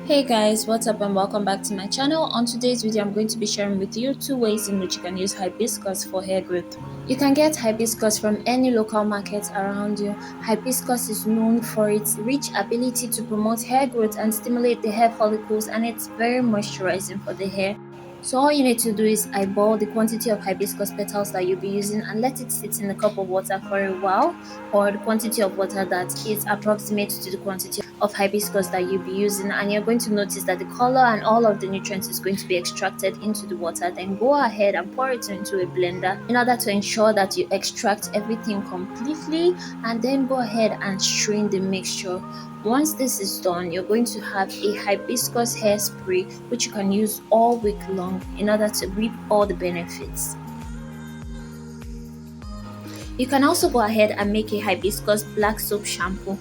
Hey guys, what's up and welcome back to my channel. On today's video, I'm going to be sharing with you two ways in which you can use hibiscus for hair growth. You can get hibiscus from any local market around you. Hibiscus is known for its rich ability to promote hair growth and stimulate the hair follicles, and it's very moisturizing for the hair. So all you need to do is eyeball the quantity of hibiscus petals that you'll be using and let it sit in a cup of water for a while, or the quantity of water that is approximate to the quantity of hibiscus that you'll be using, and you're going to notice that the color and all of the nutrients is going to be extracted into the water. Then go ahead and pour it into a blender in order to ensure that you extract everything completely, and then go ahead and strain the mixture. Once this is done, you're going to have a hibiscus hairspray which you can use all week long in order to reap all the benefits. You can also go ahead and make a hibiscus black soap shampoo.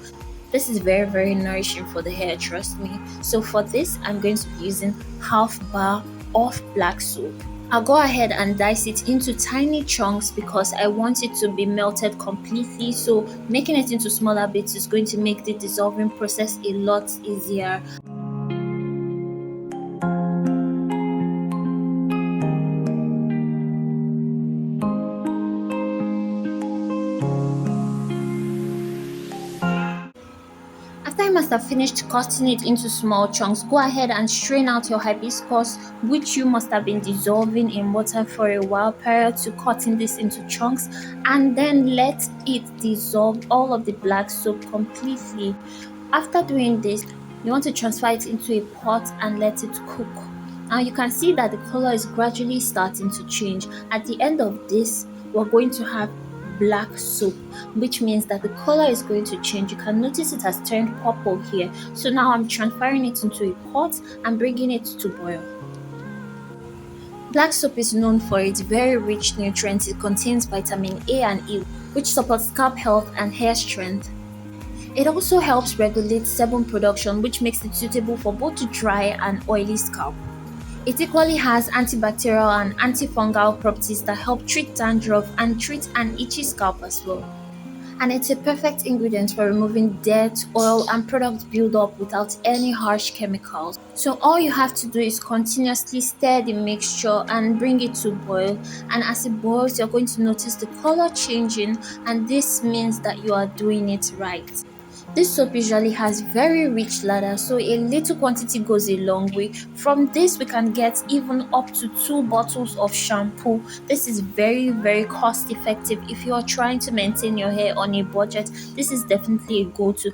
This is very nourishing for the hair, trust me. So for this, I'm going to be using half bar of black soap. I'll go ahead and dice it into tiny chunks because I want it to be melted completely. So making it into smaller bits is going to make the dissolving process a lot easier. After you must have finished cutting it into small chunks, go ahead and strain out your hibiscus, which you must have been dissolving in water for a while prior to cutting this into chunks, and then let it dissolve all of the black soap completely. After doing this, you want to transfer it into a pot and let it cook. Now you can see that the color is gradually starting to change. At the end of this, we're going to have black soap, which means that the color is going to change. You can notice it has turned purple here. So now I'm transferring it into a pot and bringing it to boil. Black soap is known for its very rich nutrients. It contains vitamin A and E, which supports scalp health and hair strength. It also helps regulate sebum production, which makes it suitable for both dry and oily scalp. It equally has antibacterial and antifungal properties that help treat dandruff and treat an itchy scalp as well. And it's a perfect ingredient for removing dirt, oil, and product buildup without any harsh chemicals. So all you have to do is continuously stir the mixture and bring it to boil. And as it boils, you're going to notice the color changing, and this means that you are doing it right. This soap usually has very rich lather, so a little quantity goes a long way. From this, we can get even up to 2 bottles of shampoo. This is very cost effective. If you are trying to maintain your hair on a budget, this is definitely a go-to.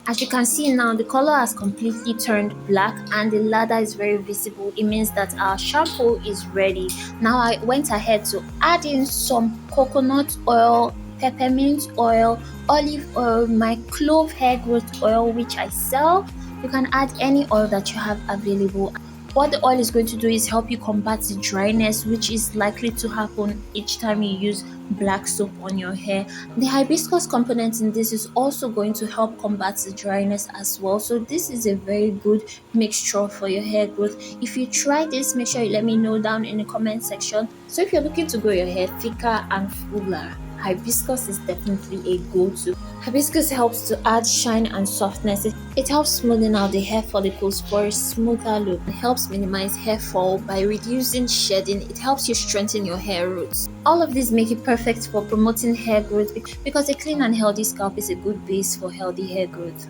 As you can see now, the color has completely turned black and the lather is very visible. It means that our shampoo is ready. Now I went ahead to add in some coconut oil, peppermint oil, olive oil, my clove hair growth oil which I sell. You can add any oil that you have available. What the oil is going to do is help you combat the dryness which is likely to happen each time you use black soap on your hair. The hibiscus component in this is also going to help combat the dryness as well. So this is a very good mixture for your hair growth. If you try this, make sure you let me know down in the comment section. So if you're looking to grow your hair thicker and fuller, hibiscus is definitely a go-to. Hibiscus helps to add shine and softness. It helps smoothen out the hair follicles for a smoother look. It helps minimize hair fall by reducing shedding. It helps you strengthen your hair roots. All of these make it perfect for promoting hair growth because a clean and healthy scalp is a good base for healthy hair growth.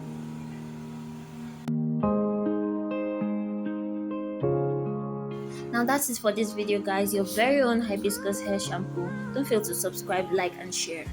Now that's it for this video guys, your very own hibiscus hair shampoo. Don't fail to subscribe, like and share.